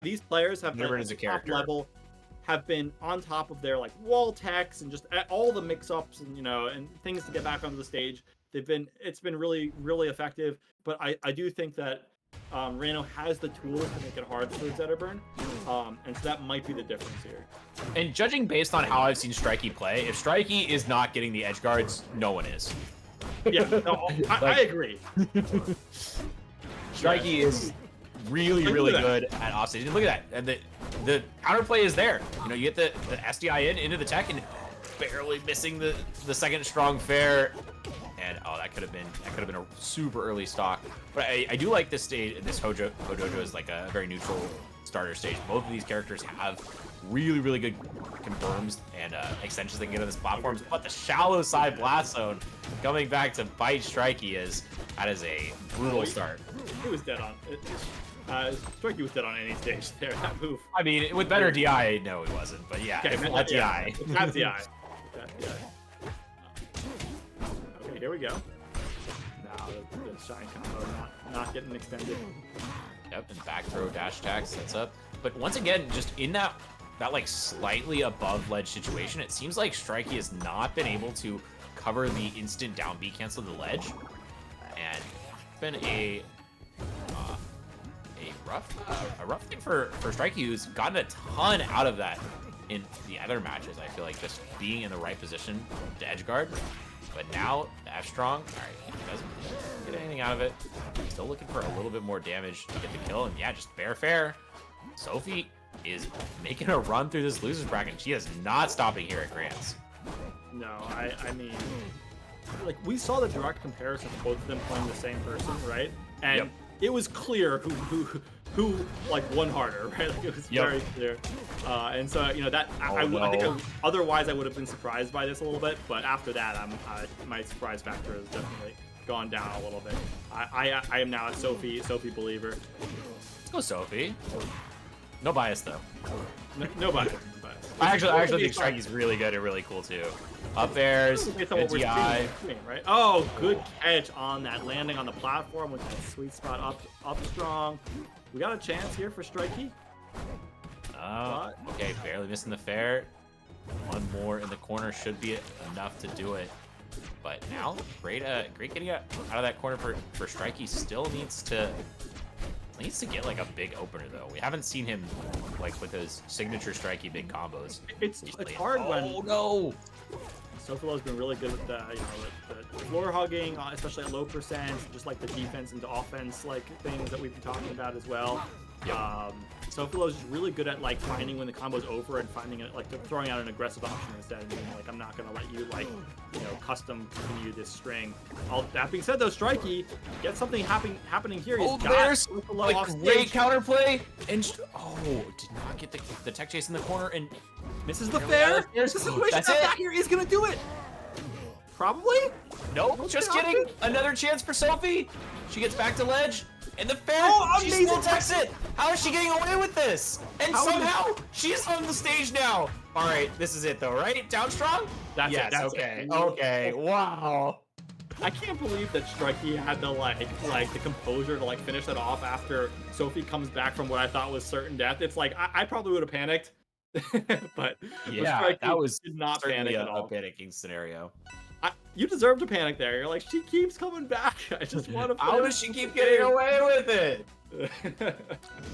these players have been Zetterburn at is a the top character. level, have been on top of their like wall techs and just all the mix-ups and and things to get back onto the stage. It's been really effective, but I do think that Ranno has the tools to make it hard for Zetterburn, and so that might be the difference here. And judging based on how I've seen Strikey play, if Strikey is not getting the edge guards, no one is. Yeah, no, I agree. Strikey is really good at offstage. And look at that. And the counterplay is there. You know, you get the SDI into the tech and barely missing the second strong fair. And oh, that could have been a super early stock. But I do like this stage. This Hodojo is like a very neutral starter stage. Both of these characters have really good confirms and extensions they can get on this platform. But the shallow side blast zone coming back to bite Strikey that is a brutal start. He was dead on. Strikey was dead on any stage there. That move. I mean, with better DI, no, he wasn't. But yeah, Okay, that's DI. That's DI. Okay, here we go. Now the shine combo not getting extended. Yep, and back throw dash attack sets up. But once again, just in that like slightly above ledge situation, it seems like Strikey has not been able to cover the instant down B cancel to the ledge, and it's been a rough thing for Strikey, who's gotten a ton out of that in the other matches. I feel like just being in the right position to edge guard. But now F strong, all right, he doesn't get anything out of it. Still looking for a little bit more damage to get the kill, and yeah, just fair. Sophie is making a run through this losers bracket. She is not stopping here at Grants. No, I mean, like we saw the direct comparison of both of them playing the same person, right? And it was clear who like won harder, right? Like it was very clear. And so that I think otherwise I would have been surprised by this a little bit, but after that, my surprise factor has definitely gone down a little bit. I am now a Sophie believer. Let's go Sophie. No bias though. No bias. I actually think Strikey's really good and really cool too. Up airs, good DI. Right? Oh, good catch on that landing on the platform with that sweet spot up strong. We got a chance here for Strikey. Okay, barely missing the fair. One more in the corner should be enough to do it. But now, great getting out of that corner for Strikey. Still needs to get like a big opener though. We haven't seen him like with his signature Strikey big combos. It's hard when. Oh no! Sophilo's been really good with the floor hugging, especially at low percent, just like the defense into offense like things that we've been talking about as well. Sophilo's just really good at like finding when the combo's over and finding it, like throwing out an aggressive option instead and being like, I'm not gonna let you custom continue this string. All that being said though, Strikey, get something happening here. He's there's like great counterplay and did not get the tech chase in the corner and misses the fair. There's the situation back here. He's gonna do it. Probably. Nope. Just kidding. Another chance for Sophie. She gets back to ledge. And the fair, she still techs it! How is she getting away with this? And somehow, she's on the stage now! Alright, this is it though, right? Down strong? That's it. That's okay. It. Okay, wow. I can't believe that Strikey had the the composure to finish that off after Sophie comes back from what I thought was certain death. It's like, I probably would have panicked. but yeah, that was did not panic at all. A panicking scenario. You deserve to panic there. You're like, she keeps coming back. I just want to. How does she keep getting away with it?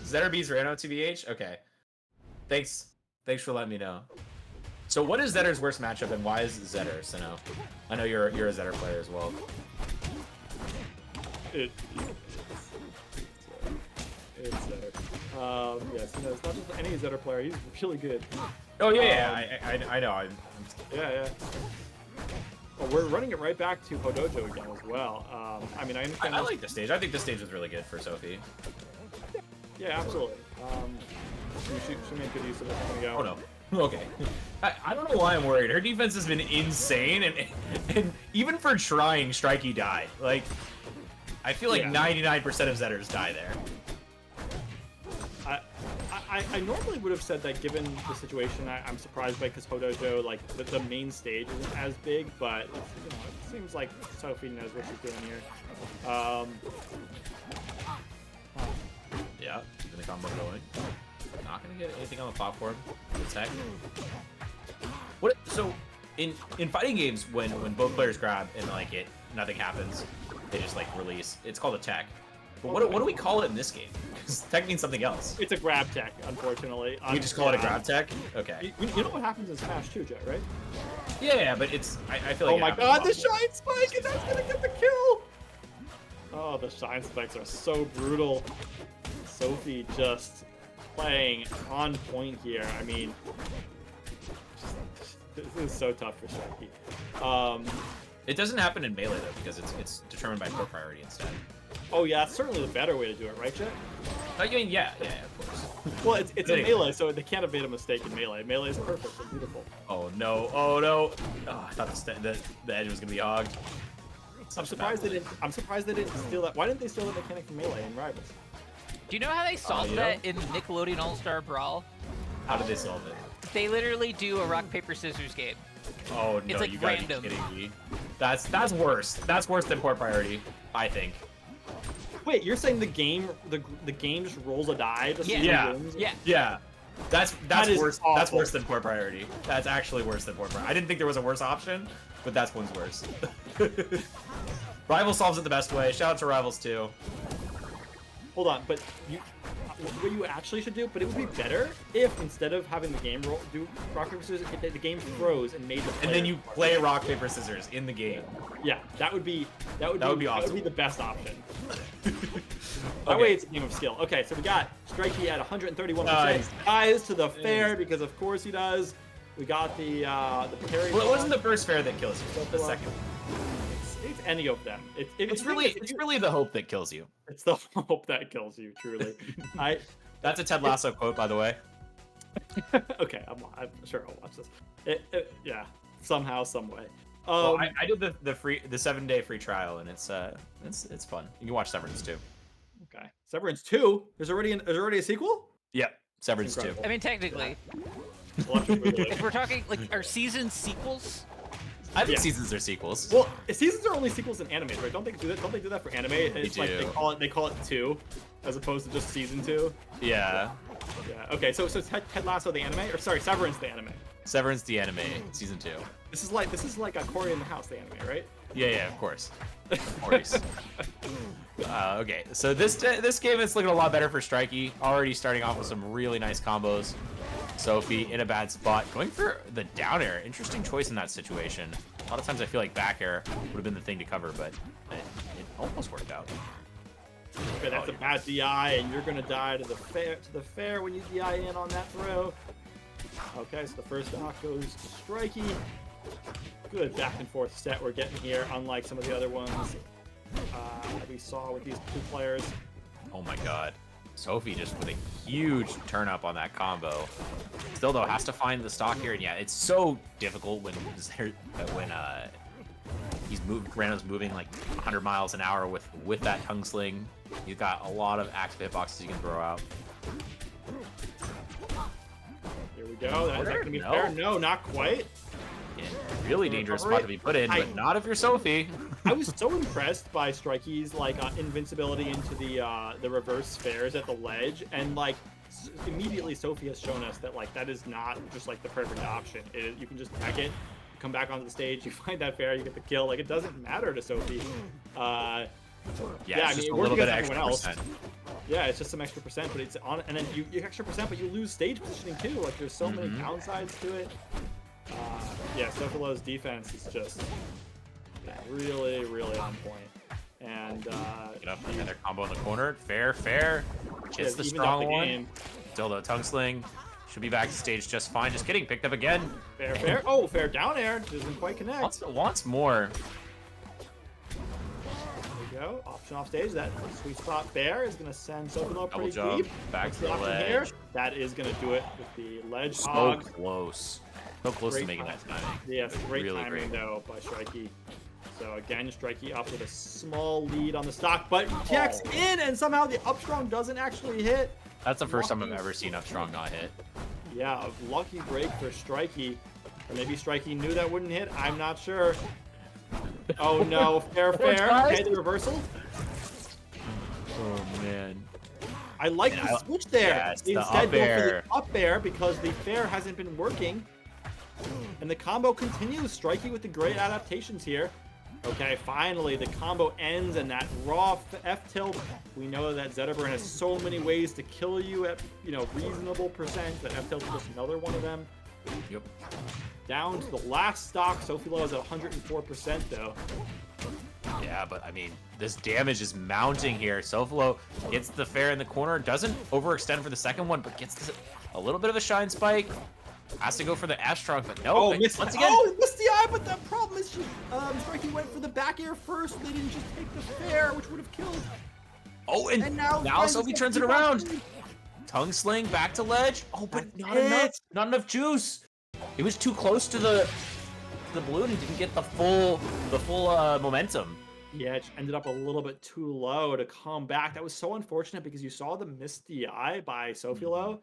Zetter beats Ranno 2vh? Okay. Thanks for letting me know. So what is Zetter's worst matchup and why is Zetter, Sino? I know you're a Zetter player as well. It's Zetter. Yes, it's not just any Zetter player. He's really good. Oh yeah, I know. Yeah. Well, we're running it right back to Hodojo again as well. I mean, I understand. I like this stage. I think this stage was really good for Sophie. Yeah, absolutely. She made good use of it. Oh no. Okay. I don't know why I'm worried. Her defense has been insane, and even for trying, Strikey died. Like, I feel like 99% of Zetters die there. I normally would have said that given the situation, I'm surprised by because Hodojo, the main stage isn't as big, but it seems like Sophie knows what she's doing here. Yeah, keeping the combo going. we get anything on the platform? Attack. What? So, in fighting games, when both players grab and like nothing happens, they just like release. It's called a tech. But what do we call it in this game? Because tech means something else. It's a grab tech, unfortunately. We just call it a grab tech? Okay. You know what happens in Smash 2, Jet, right? Yeah, but it's... I feel like... Oh my god, the Shine Spike! And that's gonna get the kill! Oh, the Shine Spikes are so brutal. Sophie just playing on point here. I mean... This is so tough for Strikey. It doesn't happen in Melee, though, because it's determined by core priority instead. Oh yeah, that's certainly the better way to do it, right, Jet? I mean, yeah, of course. Well, it's in Melee, so they can't have made a mistake in Melee. Melee is perfect and beautiful. Oh no! Oh no! Oh, I thought the edge was gonna be hogged. I'm surprised they didn't. I'm surprised they didn't steal that. Why didn't they steal that mechanic from Melee in Rivals? Do you know how they solved that in Nickelodeon All-Star Brawl? How did they solve it? They literally do a rock paper scissors game. Oh no! It's like you gotta random. be kidding me. That's worse. That's worse than core priority, I think. Wait, you're saying the game just rolls a die to see who wins? Yeah. That's worse. Awful. That's worse than core priority. That's actually worse than core priority. I didn't think there was a worse option, but that's one's worse. Rival solves it the best way. Shout out to Rivals too. Hold on, but what you actually should do, but it would be better if instead of having the game do rock paper scissors, the game froze and made the player. And then you play rock paper scissors in the game. Yeah, that would be awesome. That would be the best option. That way it's a game of skill. Okay, so we got Strikey at 131%. Dies to the fair because of course he does. We got the parry. Well, it wasn't the first fair that kills you. The second. It's any of them. It's really the hope that kills you. It's the hope that kills you. Truly. That's a Ted Lasso quote, by the way. Okay, I'm sure I'll watch this. Yeah, somehow, some way. Well, I did the 7-day free trial, and it's fun. You can watch Severance too. Okay, Severance 2. There's already a sequel. Yep, Severance 2. I mean, technically, Yeah. if we're talking like are season sequels? I think seasons are sequels. Well, seasons are only sequels in anime, right? Don't they do that? Don't they do that for anime? It's like they call it 2, as opposed to just season 2. Yeah. Yeah. Okay. So Ted Lasso the anime, or sorry, Severance the anime. Severance the anime, season 2. This is like a Cory in the House the anime, right? Yeah, of course. Of course. Okay, so this game is looking a lot better for Strikey. Already starting off with some really nice combos. Sophie in a bad spot, going for the down air. Interesting choice in that situation. A lot of times I feel like back air would have been the thing to cover, but it almost worked out. Okay, that's a bad DI, and you're gonna die to the fair when you DI in on that throw. Okay, so the first stock goes to Strikey. Good back and forth set we're getting here, unlike some of the other ones we saw with these two players. Oh my god. Sophie just with a huge turn up on that combo. Still though, has to find the stock here, and yeah, it's so difficult when Ranno's moving like 100 miles an hour with that tongue sling. You've got a lot of active hitboxes you can throw out. Here we go. Is that gonna be fair? No, not quite. Yeah, really dangerous spot to be put in, but not if you're Sophie. I was so impressed by Strikey's invincibility into the reverse fairs at the ledge, and immediately Sophie has shown us that that is not just the perfect option. You can just tech it, come back onto the stage, you find that fair, you get the kill. It doesn't matter to Sophie. Yeah, it's just a little bit of extra percent. Yeah, it's just some extra percent, but it's on, and then you extra percent, but you lose stage positioning too. There's so many downsides to it. Yeah, Sophilo's defense is just really, really on point. And get up another combo in the corner. Fair. Hits the strong one. Still though, tongue sling. Should be back to stage just fine. Just kidding. Picked up again. Fair. Oh, fair down air. Doesn't quite connect. Wants more. There we go. Option off stage. That sweet spot there is going to send Sophilo pretty deep. Back to the ledge. Here. That is going to do it with the ledge so hog. Close. So close to making that timing. Yes, great really timing though by Strikey. So again, Strikey up with a small lead on the stock, but checks in, and somehow the up strong doesn't actually hit. That's the first time I've ever seen up strong not hit. Yeah, a lucky break for Strikey. Or maybe Strikey knew that wouldn't hit. I'm not sure. Oh no, fair. Okay, the reversal. Oh man. I like the switch there. Yeah, it's the Instead, up go for air. the up air because the fair hasn't been working. And the combo continues. Strikey with the great adaptations here. Okay, finally, the combo ends, and that raw F-tilt. We know that Zetterburn has so many ways to kill you at, reasonable percent. That F-tilt is just another one of them. Yep. Down to the last stock. Sophilo is at 104%, though. Yeah, but I mean, this damage is mounting here. Sophilo gets the fair in the corner, doesn't overextend for the second one, but gets a little bit of a shine spike. Has to go for the F-Trunk, but no. Missed once again. Oh, missed the eye, but the problem is Strikey went for the back air first. They didn't just take the fair, which would have killed. Oh, and now Sophie turns it around. Tongue sling back to ledge. Oh, but not enough. Not enough juice. It was too close to the balloon and didn't get the full momentum. Yeah, it ended up a little bit too low to come back. That was so unfortunate because you saw the missed DI by Sophilo.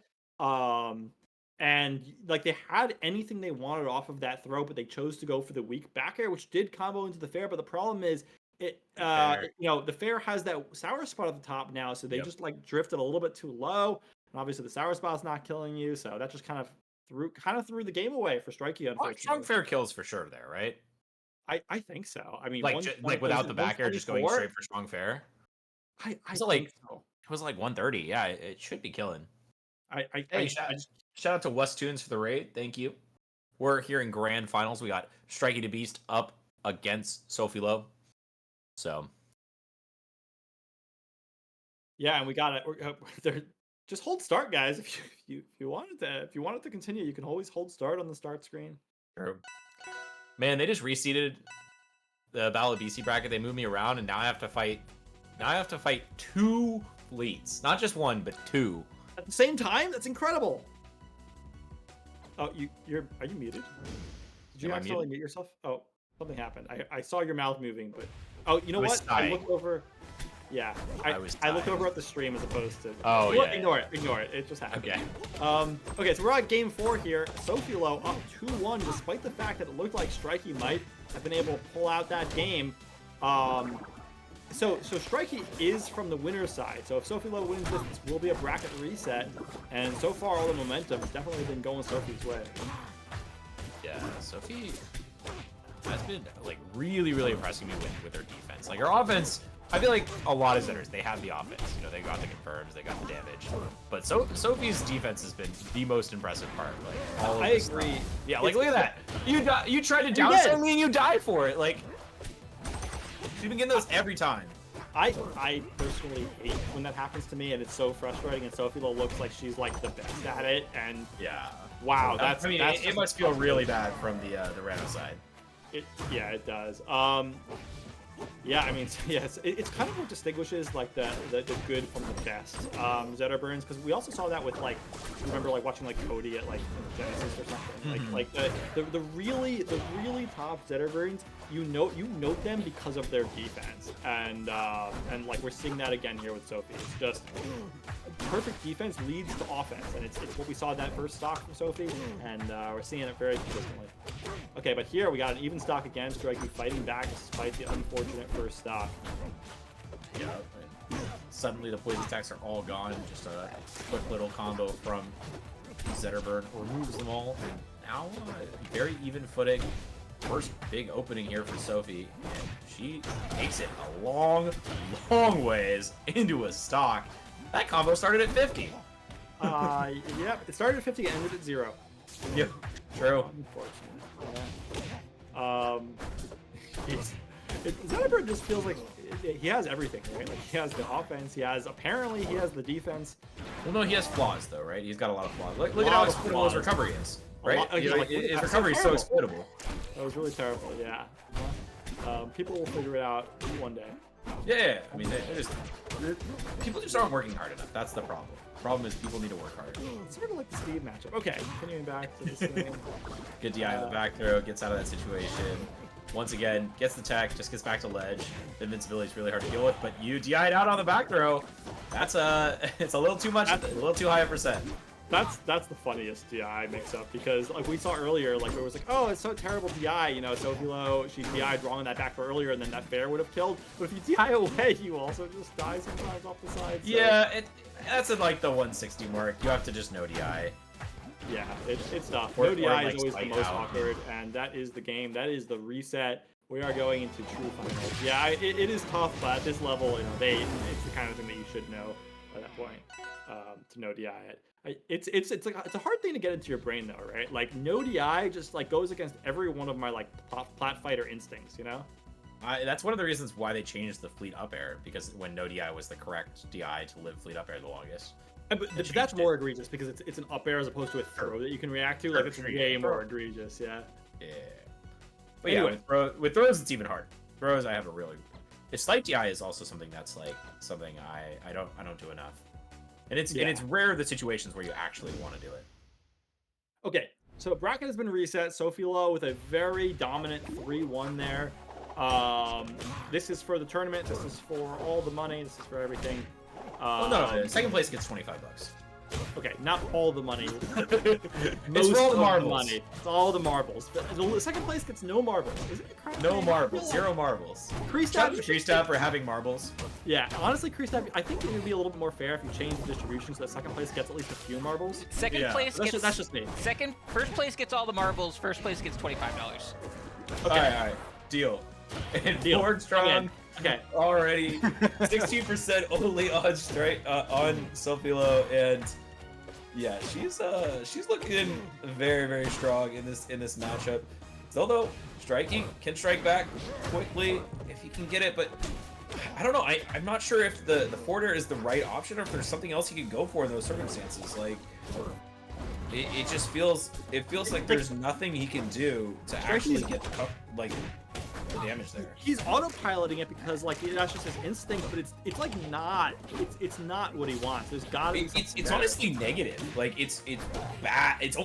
And like they had anything they wanted off of that throw, but they chose to go for the weak back air, which did combo into the fair. But the problem is, the fair has that sour spot at the top now, so they just like drifted a little bit too low. And obviously, the sour spot's not killing you, so that just kind of threw the game away for Strikey. Unfortunately, Strong fair kills for sure there, right? I think so. I mean, like without the back air, just going straight for strong fair. I it was like 130. Yeah, it should be killing. Shout out to West Tunes for the raid. Thank you. We're here in grand finals. We got Strikey the Beast up against Sophilo. So. Yeah, and we got it. Just hold start, guys. If you wanted to continue, you can always hold start on the start screen. True. Man, they just reseeded the Battle of BC bracket. They moved me around, and now I have to fight. Now I have to fight 2 fleets, not just 1, but 2 at the same time. That's incredible. Oh, are you muted? Did you accidentally mute yourself? Oh, something happened. I saw your mouth moving, but you know what? I looked over. Yeah, I looked over at the stream as opposed to. Oh yeah. Ignore it. It just happened. Okay. Okay, so we're at game 4 here. Sophilo up 2-1, despite the fact that it looked like Strikey might have been able to pull out that game. So Strikey is from the winner's side. So if Sophilo wins this will be a bracket reset. And so far, all the momentum has definitely been going Sophie's way. Yeah, Sophie has been like really, really impressing me with her defense. Like her offense, I feel like a lot of Zetters, they have the offense. They got the confirms, they got the damage. But Sophie's defense has been the most impressive part. Like all of I agree. Stuff. Yeah, like look at that. You tried to downside me and you die for it. Like she's been getting those every time. I personally hate when that happens to me, and it's so frustrating. And Sophilo looks like she's like the best at it. And yeah, wow, it must feel really bad from the Ranno side. It does. Yeah, I mean, yes, it's kind of what distinguishes like the good from the best Zetterburns, because we also saw that with like, remember like watching like Cody at like Genesis or something, like the really top Zetterburns, you note them because of their defense, and like we're seeing that again here with Sophie. It's just perfect defense leads to offense, and it's what we saw in that first stock from Sophie, and we're seeing it very consistently. Okay, but here we got an even stock again. Strikey fighting back despite the unfortunate first stock. Yeah, suddenly the poison attacks are all gone. Just a quick little combo from Zetterburn removes them all. And now very even footing. First big opening here for Sophie, and she takes it a long, long ways into a stock. That combo started at 50. Yep, it started at 50 and ended at 0. Yep, true. Zetterburn just feels like he has everything, right? Like he has the offense, he has the defense. Well, no, he has flaws though, right? He's got a lot of flaws. Look at how exploitable his recovery is, right? His recovery is so exploitable. That was really terrible, yeah. People will figure it out one day. Yeah, I mean, people just aren't working hard enough. That's the problem. The problem is people need to work harder. It's sort of like the Steve matchup. Okay, continuing back to this thing. Good DI in the back throw, gets out of that situation. Once again, gets the tech, just gets back to ledge. The invincibility is really hard to deal with, but you DI'd out on the back throw. That's it's a little too much, a little too high a percent. That's the funniest DI mix-up because like we saw earlier, like it was like, oh, it's so terrible DI, you know, Sophilo, she DI'd wrong on that back foot earlier, and then that fair would have killed. But if you DI away, you also just die sometimes off the side. So. Yeah, that's at like the 160 mark. You have to just no DI. Yeah, it's tough. Or No DI like is always the most out. awkward, and that is the game. That is the reset. We are going into true finals. Yeah, it is tough, but at this level, you know, it's the kind of thing that you should know at that point to no DI it. It's a hard thing to get into your brain though, right? Like no DI just like goes against every one of my like plat fighter instincts, you know? That's one of the reasons why they changed the fleet up air, because when no DI was the correct DI to live fleet up air the longest. But that's more egregious because it's an up air as opposed to a throw that you can react to. Like it's way more egregious, yeah. Yeah. But anyway. Yeah, with throws it's even harder. Throws I have a really. Slight DI is also something that's like something I don't do enough. And it's rare the situations where you actually want to do it. Okay, so bracket has been reset. Sophilo with a very dominant 3-1 there. This is for the tournament. This is for all the money. This is for everything. Well, no, second place gets $25. Okay, not all the money. It's for all the marbles. Money. It's all the marbles. The second place gets no marbles. Isn't it crazy? No marbles. Zero marbles. Creastab for having marbles. Yeah, honestly, Creastab, I think it would be a little bit more fair if you change the distribution so that second place gets at least a few marbles. Second place gets... That's just me. First place gets all the marbles. First place gets $25. Okay. All right. Deal. And Ford Strong. Okay. Already 16% only on on Sophilo, and yeah, she's looking very, very strong in this matchup. Still though, Strikey can strike back quickly if he can get it, but I don't know. I'm not sure if the forwarder is the right option or if there's something else he could go for in those circumstances. Like it just feels like there's nothing he can do to actually get like the damage there. He's autopiloting it because like that's just his instinct, but it's like not it's not what he wants. There's gotta be it's honestly negative. Like it's bad. It's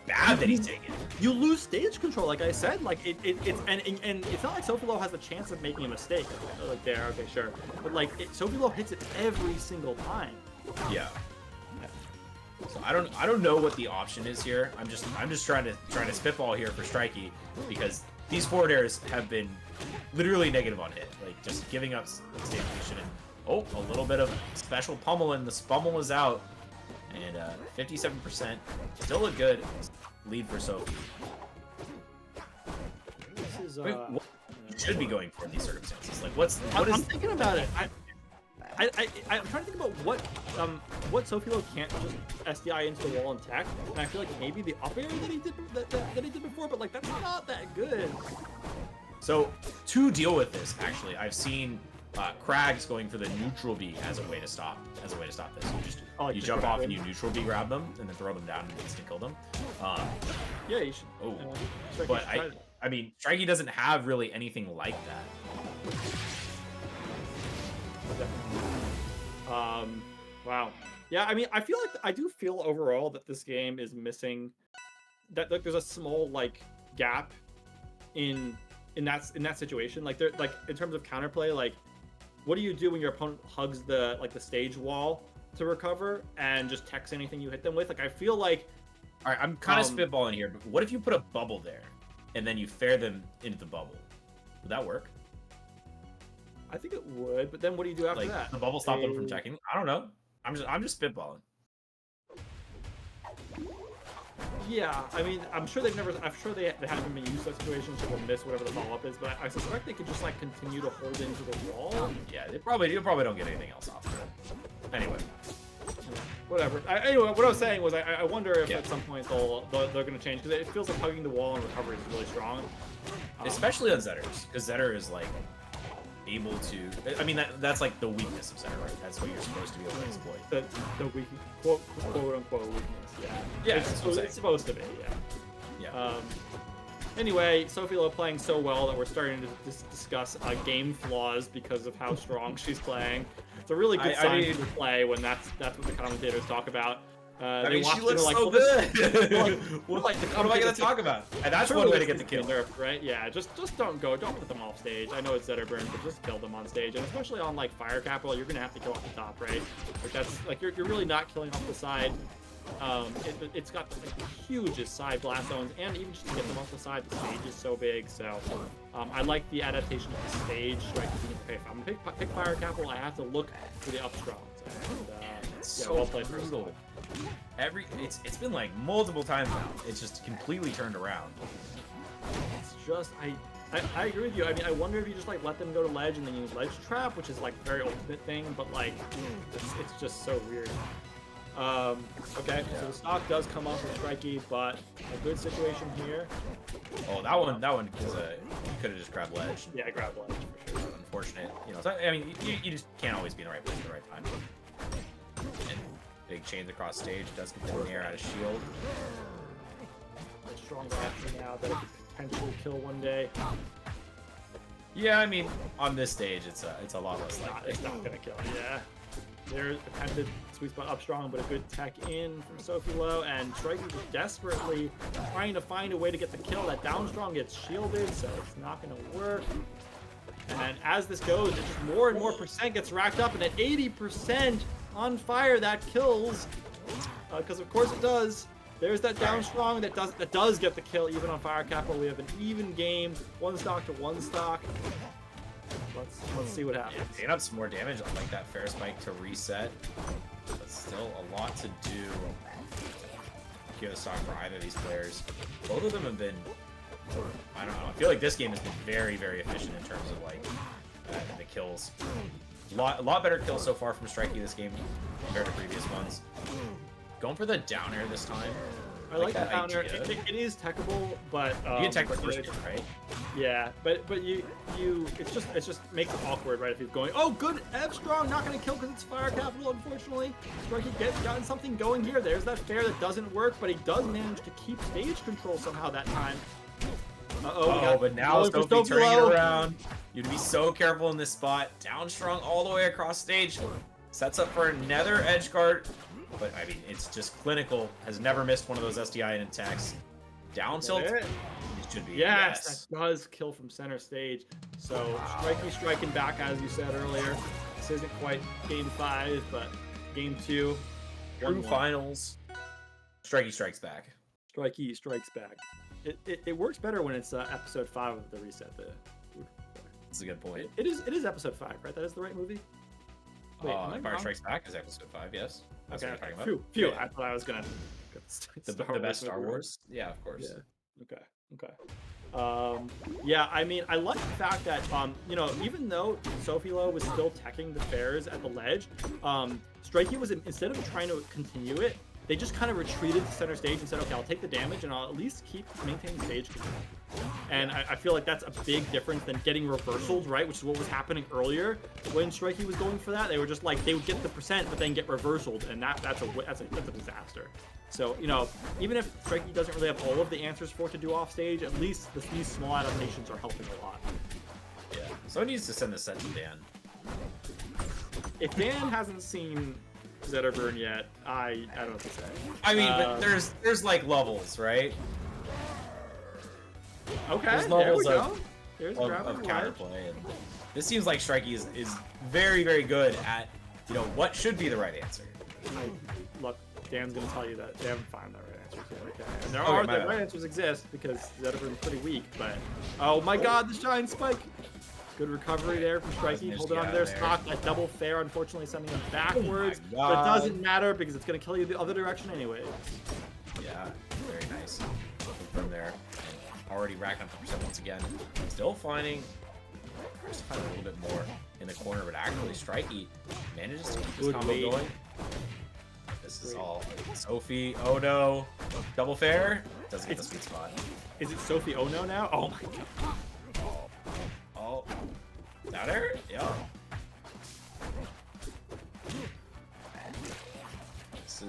bad that he's taking it. You lose stage control, like I said. Like it's it's not like Sophilo has a chance of making a mistake. Like there, okay, sure, but like Sophilo hits it every single time. Yeah. So I don't know what the option is here. I'm just trying to spitball here for Strikey because these forward airs have been literally negative on hit, like just giving up stage position. And a little bit of special pummeling. The spummel is out, and 57%, still a good lead for Sophie. This is what you should be going for in these circumstances. Like I'm thinking about it. I'm trying to think about what Sophilo can't just SDI into the wall and tech, and I feel like maybe the up air that he did that he did before, but like that's not that good. So to deal with this, actually, I've seen Crags going for the neutral B as a way to stop this. You jump off and you neutral B grab them and then throw them down and instant kill them. Yeah, you should. Oh, but I mean, Strikey doesn't have really anything like that. Wow. Yeah, I mean, I do feel overall that this game is missing that like there's a small like gap in that situation. Like in terms of counterplay, like what do you do when your opponent hugs the stage wall to recover and just techs anything you hit them with? Like I feel like all right, I'm kind of spitballing here, but what if you put a bubble there and then you fair them into the bubble? Would that work? I think it would, but then what do you do after that? The bubble stop them from checking? I don't know. I'm just spitballing. Yeah, I mean, I'm sure they haven't been used to that situation, so they'll miss whatever the follow-up is, but I suspect they could just like continue to hold into the wall. Yeah, you probably don't get anything else off of it. Anyway. Whatever. Anyway, what I was saying was I wonder if at some point they're going to change, because it feels like hugging the wall and recovery is really strong. Especially on Zetters, because Zetter is like able to. I mean, that's like the weakness of Zetter, right? That's what you're supposed to be able to exploit. The weak, quote unquote weakness. Yeah. Yeah, it's supposed to be. Yeah. Yeah. Anyway, Sophilo playing so well that we're starting to discuss game flaws because of how strong she's playing. It's a really good sign to play when that's what the commentators talk about. I mean, she looks so good. What am I going to talk about? And that's one way to get the kill. Nerfed, right? Yeah, just don't put them off stage. I know it's Zetterburn, but just kill them on stage. And especially on like Fire Capital, you're going to have to kill off the top, right? Like that's like you're really not killing off the side It's got like, the hugest side blast zones, and even just to get them off the side, the stage is so big. So I like the adaptation of the stage. Right? Okay, if I'm gonna pick Fire Capital, I have to look for the upstrongs. And, It's yeah, so well played, brutal. It's been like multiple times now. It's just completely turned around. It's just I agree with you. I mean, I wonder if you just like let them go to ledge and then use ledge trap, which is like very ultimate thing, but like it's just so weird. Okay, so the stock does come off with Strikey, but a good situation here. Oh, that one was you could have just grabbed ledge. Yeah, grab ledge for sure. Unfortunate, you know. So, I mean, you just can't always be in the right place at the right time. And big chains across stage does get in the air out of shield. A stronger option now that it could potentially kill one day. Yeah, I mean, on this stage, it's a lot less likely. It's not gonna kill. Yeah. There's attempted sweet spot up strong, but a good tech in from Sophilo, and Strikey just desperately trying to find a way to get the kill. That down strong gets shielded, so it's not going to work. And as this goes, it just more and more percent gets racked up, and at 80% on fire, that kills. Because of course it does. There's that down strong that does get the kill even on Fire Capital. We have an even game, one stock to one stock. Let's see what happens. Yeah, picking up some more damage. I like that fair spike to reset, but still a lot to do. Secure the stock for either of these players. Both of them have been, I don't know. I feel like this game has been very, very efficient in terms of like the kills. A lot better kills so far from Strikey this game compared to previous ones. Going for the down air this time. I like the down air. It is techable, but you can tech the first one, right? Yeah, but it just makes it awkward, right? If he's going, oh, good F strong, not gonna kill because it's Fire Capital, unfortunately. Strikey gotten something going here. There's that fair that doesn't work, but he does manage to keep stage control somehow that time. But now Sophie turning it around. You'd be so careful in this spot. Down strong all the way across stage. Sets up for another edge guard. But, I mean, it's just clinical. Has never missed one of those SDI attacks. Down tilt, it should be. Yes, that does kill from center stage. So, Strikey striking back, as you said earlier. This isn't quite game 5, but game 2. True finals. Strikey strikes back. Strikey strikes back. It works better when it's episode 5 of the reset. That's a good point. It is episode 5, right? That is the right movie? Wait, Empire Strikes Back is episode 5, yes. That's okay, what you're talking about. Phew. I thought I was gonna the best Star Wars. Yeah, of course. Yeah. Okay. Yeah, I mean, I like the fact that you know, even though Sophilo was still teching the fairs at the ledge, Strikey was, instead of trying to continue it, they just kind of retreated to center stage and said, okay, I'll take the damage and I'll at least keep maintaining stage control. And I feel like that's a big difference than getting reversals, right? Which is what was happening earlier when Strikey was going for that. They were just like, they would get the percent, but then get reversaled, and that's a disaster. So, you know, even if Strikey doesn't really have all of the answers for it to do off stage, at least these small adaptations are helping a lot. Yeah. Someone needs to send this set to Dan. If Dan hasn't seen Zetterburn yet, I don't know what to say. I mean, but there's like levels, right? Okay, there's levels there we go. of counterplay, and this seems like Strikey is very, very good at, you know, what should be the right answer. Look, Dan's gonna tell you that they haven't found the right answers yet. Okay, and the right answers exist because Zetterburn's pretty weak. But oh my God, the shine spike! Good recovery there from Strikey. Holding on to their stock. That double fair, unfortunately, sending them backwards. But it doesn't matter because it's gonna kill you the other direction anyways. Yeah, very nice. From there. Already racking up the percent once again. Still finding a little bit more in the corner, but actually Strikey manages to keep this combo going. This is all Sophie, oh no. Double fair. Doesn't get the sweet spot. Is it Sophie Oh no now? Oh my God. Oh. Down air? Yeah. This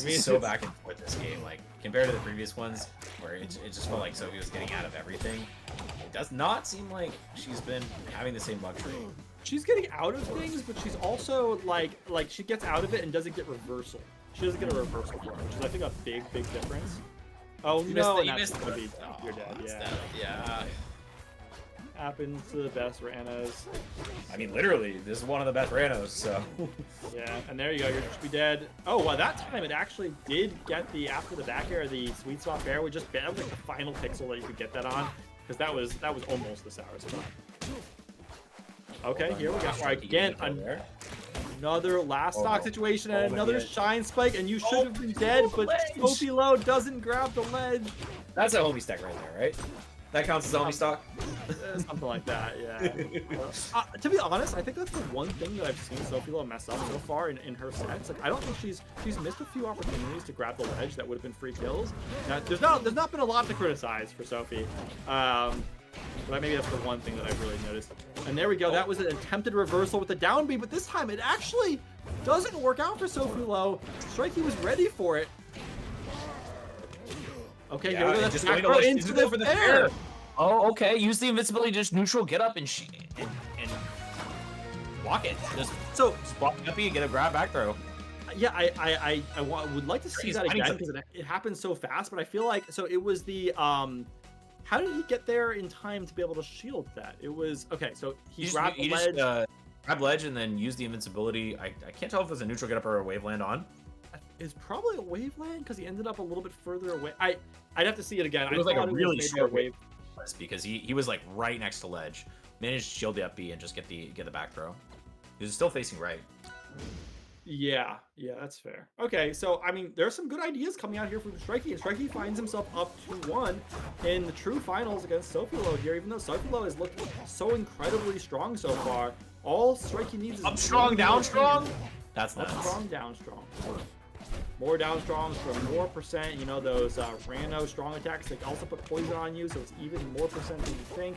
is so back and forth this game, like compared to the previous ones where it just felt like Sophie was getting out of everything. It does not seem like she's been having the same luxury. She's getting out of things, but she's also like she gets out of it and doesn't get reversal. She doesn't get a reversal for it, which is I think a big difference. Oh no, you missed you're dead. Yeah. Happens to the best Rannos. I mean, literally, this is one of the best Rannos, so. Yeah, and there you go, you're just be dead. Oh, well, that time it actually did get the, after the back air, the sweet spot fair. We just, that was like the final pixel that you could get that on, because that was almost the sour spot. Okay, here we go. All right, again, another last stock situation and another shine spike, and you should have been dead, but Sophilo doesn't grab the ledge. That's a homie stack right there, right? That counts as homie stock? Something like that, yeah. To be honest, I think that's the one thing that I've seen Sophilo mess up so far in her sets. Like, I don't think she's missed a few opportunities to grab the ledge that would have been free kills. Now, there's not been a lot to criticize for Sophie. But maybe that's the one thing that I've really noticed. And there we go. That was an attempted reversal with the down B, but this time it actually doesn't work out for Sophilo. Strikey was ready for it. Okay, here we go. That's back throw into the fair. Oh, okay. Use the invincibility, just neutral, get up and block it. Just block it up and get a grab back throw. Yeah, I would like to see that again because it happens so fast. But I feel like it was the how did he get there in time to be able to shield that? It was okay. So he grabbed the ledge. Grab ledge and then use the invincibility. I can't tell if it was a neutral get up or a wave land on. It's probably a wave land because he ended up a little bit further away. I'd have to see it again. It was like a really short wave because he was like right next to ledge. Managed to shield the up B and just get the back throw. He was still facing right. Yeah, that's fair. Okay, so I mean, there's some good ideas coming out here from Strikey, and Strikey finds himself up 2-1 in the true finals against Sophilo here. Even though Sophilo has looked so incredibly strong so far, all Strikey needs is up strong, down strong. That's nuts. Up strong, down strong. More down strongs for more percent. You know, those Ranno strong attacks, they also put poison on you, so it's even more percent than you think.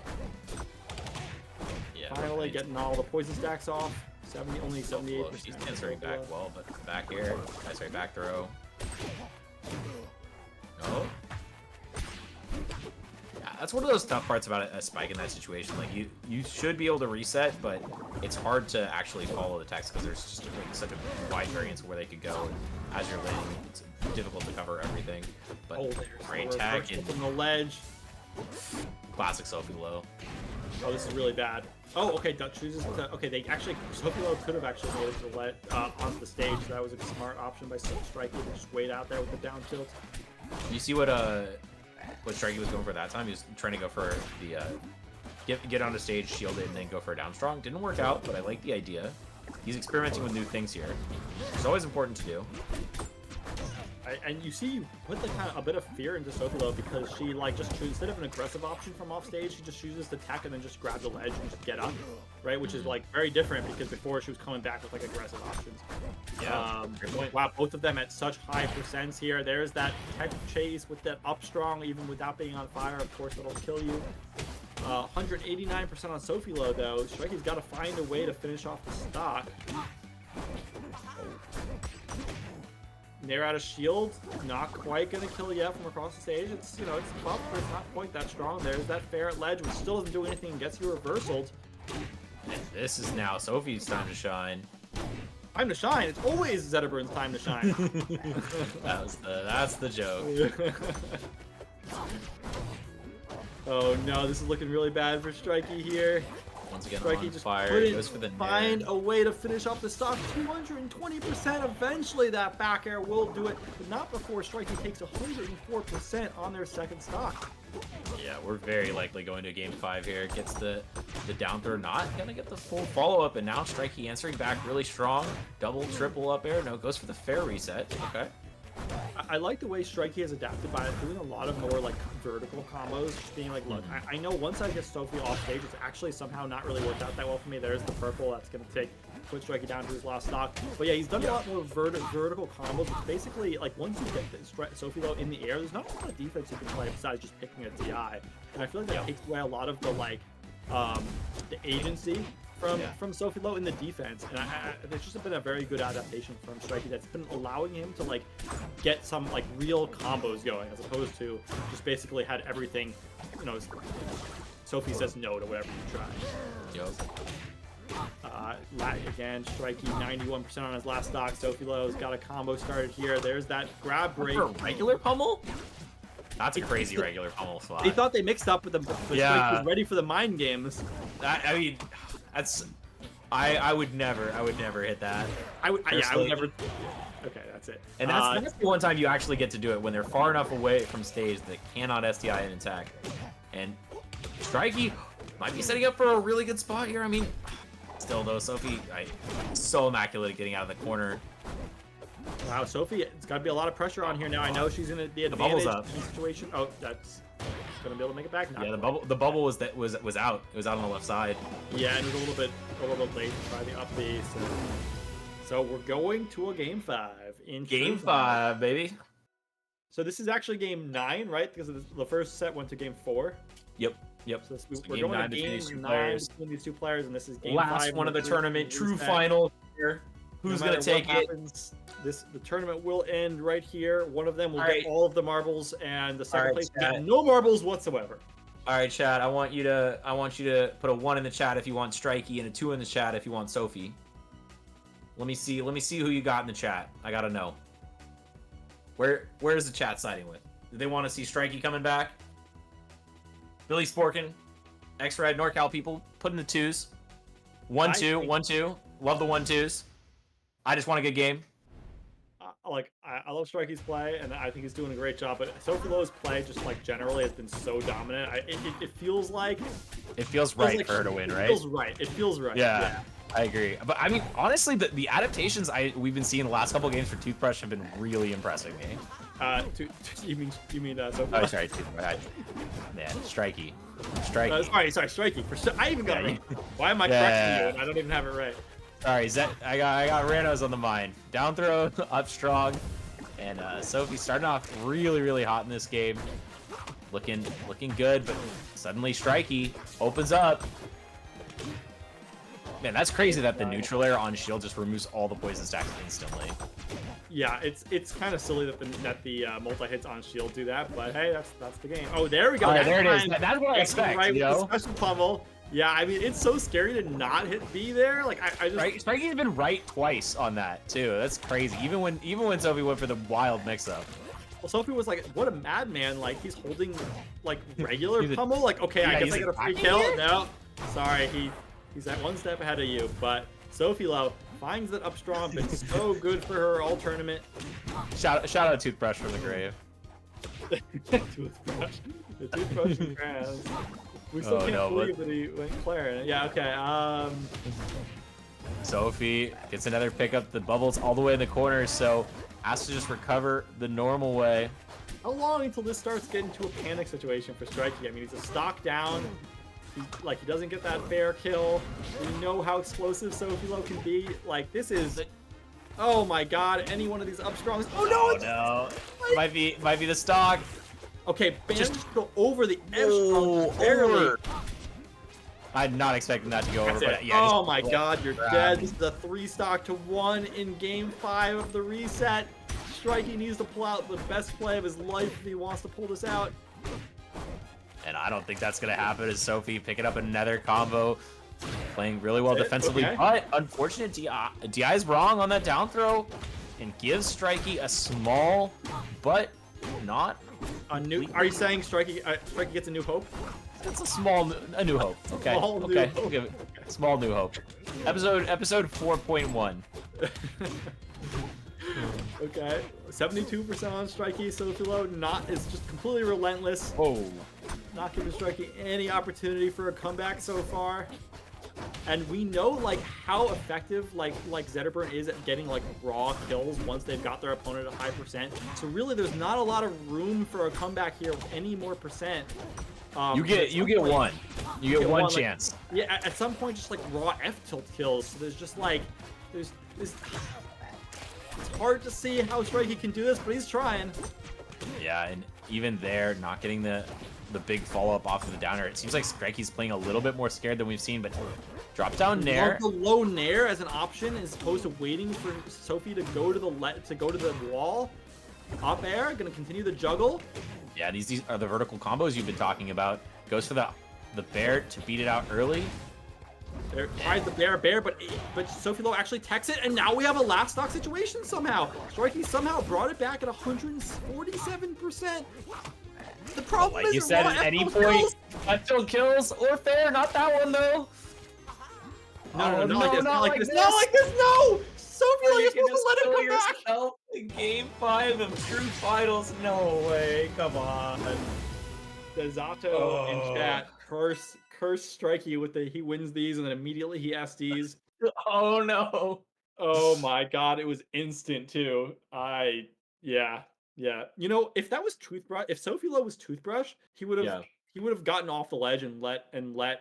Yeah, finally getting all the poison stacks off. Only 78%. He's answering back well, but back air. Sorry, back throw. No. Yeah, that's one of those tough parts about a spike in that situation. Like you should be able to reset, but it's hard to actually follow the text because there's just such a wide variance of where they could go. And as you're landing, it's difficult to cover everything. But great tag from the ledge. Classic Sophilo. Oh, this is really bad. Oh, okay. Duck chooses to. Okay, Sophilo could have actually made it to let onto the stage. So that was a smart option by Strikey to just wait out there with the down tilt. You see what Strikey was going for that time? He was trying to go for the get on the stage, shield it, and then go for a down strong. Didn't work out, but I like the idea. He's experimenting with new things here. It's always important to do. And you see, you put a bit of fear into Sophilo because she just chooses, instead of an aggressive option from off stage, she just chooses to tech and then just grab the ledge and just get up, right? Which is very different because before she was coming back with aggressive options. Yeah. Wow, both of them at such high percents here. There's that tech chase with that up strong, even without being on fire. Of course, that'll kill you. 189% on Sophilo though. Strikey's got to find a way to finish off the stock. Nair out of shield, not quite gonna kill yet from across the stage. It's it's tough, but it's not quite that strong. There's that fair at ledge, which still doesn't do anything and gets you reversaled. And this is now Sophie's time to shine. Time to shine. It's always Zetterburn's time to shine. That's the joke. Oh no, this is looking really bad for Strikey here. Once again, Strikey on just fire. Goes for the find a way to finish off the stock. 220%. Eventually, that back air will do it, but not before Strikey takes 104% on their second stock. Yeah, we're very likely going to game 5 here. Gets the down throw, not gonna get the full follow up, and now Strikey answering back really strong. Double, triple up air. No, goes for the fair reset. Okay. I like the way Strikey has adapted by doing a lot of more vertical combos, just being look, I know once I get Sophie off stage, it's actually somehow not really worked out that well for me. There's the purple that's going to put Strikey down to his last stock. But yeah, he's done a lot more vertical combos, which basically, once you get Sophie in the air, there's not a lot of defense you can play besides just picking a DI. And I feel like that takes away a lot of the agency from Sophilo in the defense, and there's just been a very good adaptation from Strikey that's been allowing him to get some real combos going, as opposed to just basically had everything, Sophie says no to whatever you try. Again, Strikey 91% on his last stock. Sophilo's got a combo started here. There's that grab break. For regular pummel? That's a crazy regular pummel slot. They thought they mixed up with the Yeah. was ready for the mind games. I mean, that's. I would never hit that. I would never. Okay, that's it. And that's the one time you actually get to do it when they're far enough away from stage that cannot SDI and attack. And Strikey might be setting up for a really good spot here. I mean, still though, Sophie, so immaculate at getting out of the corner. Wow, Sophie, it's got to be a lot of pressure on here now. I know she's in the advantage situation. Oh, that's gonna be able to make it back now. Yeah, the bubble was out. It was out on the left side. Yeah, and it was a little bit late to try the up B. So we're going to a game 5 in Game 5, baby. So this is actually game 9, right? Because the first set went to game 4. Yep. So we're going to game 9 between these two players, and this is game 5. Last one of the tournament, true final here. Who's gonna take it? The tournament will end right here. One of them will get all of the marbles, and the second place will get no marbles whatsoever. All right, chat. I want you to put a 1 in the chat if you want Strikey, and a 2 in the chat if you want Sophie. Let me see who you got in the chat. I gotta know. Where is the chat siding with? Do they want to see Strikey coming back? Billy Sporkin, X-Red, NorCal people, put in the 2s. 1-2, 1-2. Love the 1-2s. I just want a good game. I love Strikey's play, and I think he's doing a great job. But Sophilo's play, just like generally, has been so dominant. It feels like it feels right for her to win, right? It feels right. Yeah, I agree. But I mean, honestly, the adaptations we've been seeing the last couple of games for Toothbrush have been really impressing me. You mean Sophilo? Oh, sorry, Toothbrush. Man, Strikey. Sorry, Strikey. I even got it right. Why am I correcting you? And I don't even have it right. Sorry, I got Ranno's on the mind. Down throw, up strong, and Sophie starting off really hot in this game, looking good, but suddenly Strikey opens up. Man, that's crazy that the neutral air on shield just removes all the poison stacks instantly. Yeah, it's kind of silly that the multi hits on shield do that, but hey, that's the game. Oh, there we go. Right, there it is. That's what I expect. Right, you know? with the special pummel. Yeah, I mean, it's so scary to not hit B there. Like, I just... Right, Strikey's been right twice on that, too. That's crazy. Even when Sophie went for the wild mix-up. Well, Sophie was like, what a madman. Like, he's holding, like, regular pummel. Like, okay, I guess I got a free kill. No, sorry, he's at one step ahead of you. But Sophilo finds that up strong. Been so good for her all tournament. Shout out Toothbrush from the grave. Toothbrush. The Toothbrush from grass. We still can't believe that he went Claire. Yeah, okay. Sophie gets another pickup. The bubble's all the way in the corner, so has to just recover the normal way. How long until this starts getting to a panic situation for Strikey? I mean, he's a stock down. He doesn't get that fair kill. We know how explosive Sophilo can be. Like, this is... Oh my god, any one of these up strongs. Oh no! Oh no. Might be the stock. Okay, just go over the edge. Barely. I'm not expecting that to go over. But yeah, oh my god, you're dead. This is a 3-stock to 1 in game 5 of the reset. Strikey needs to pull out the best play of his life if he wants to pull this out. And I don't think that's going to happen as Sophie picking up another combo. Playing really well defensively, but unfortunate DI is wrong on that down throw and gives Strikey a small, but not a new. Are you saying Strikey gets a new hope? It's a new hope. Okay, okay, we'll give it small new hope. Episode 4.1. Okay, 72% on Strikey. Sophilo is just completely relentless. Oh, not giving Strikey any opportunity for a comeback so far. And we know like how effective like Zetterburn is at getting like raw kills once they've got their opponent at high percent. So really, there's not a lot of room for a comeback here with any more percent. You get one. You get one chance. Like, yeah, at some point, just like raw F tilt kills. So there's just like it's hard to see how Strikey can do this, but he's trying. Yeah, and even there, not getting the big follow-up off of the downer. It seems like Strikey's playing a little bit more scared than we've seen, but drop down nair. The low nair as an option as opposed to waiting for Sophie to go to the wall. Up air, gonna continue the juggle. Yeah, these are the vertical combos you've been talking about. Goes for the bear to beat it out early. There tries the bear, but Sophilo actually techs it, and now we have a last stock situation somehow. Strikey somehow brought it back at 147%. The problem like is you said, at any point, that still kills or fair. Not that one though. No, no, not like this. Not like this. No, Sophilo, you're supposed to let him come back. Yourself in Game 5 of True Finals. No way. Come on. The Zato in chat curse Strikey with the he wins these and then immediately he SDs. Oh no. Oh my god, it was instant too. Yeah. You know, if that was Toothbrush, if Sophilo was Toothbrush, he would have gotten off the ledge and let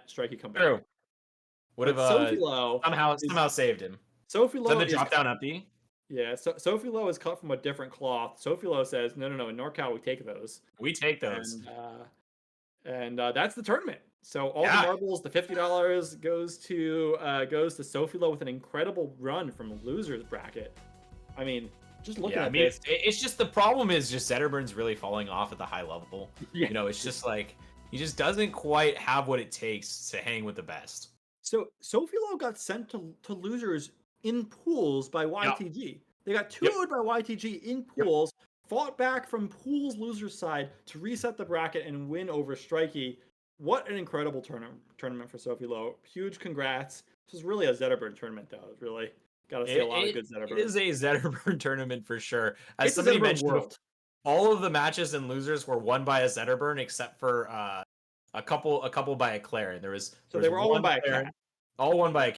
Strikey come back. True. Would have Sophilo somehow saved him. Sophilo Then the drop down empty. Yeah, so Sophilo is cut from a different cloth. Sophilo says, no, in NorCal we take those. We take those. And that's the tournament. So all the marbles, the $50 goes to Sophilo with an incredible run from losers bracket. I mean, just looking at this, it's just the problem is just Zetterburn's really falling off at the high level. Yeah. You know, it's just like he just doesn't quite have what it takes to hang with the best. So Sophilo got sent to losers in pools by YTG. They got 2-0'd by YTG in pools, fought back from pools losers side to reset the bracket and win over Strikey. What an incredible tournament for Sophilo. Huge congrats. This was really a Zetterburn tournament, though. It's really got to see a lot of good Zetterburn. It is a Zetterburn tournament for sure. As somebody mentioned, all of the matches and losers were won by a Zetterburn except for a couple by a Claire. They were all won by a cat. All won by a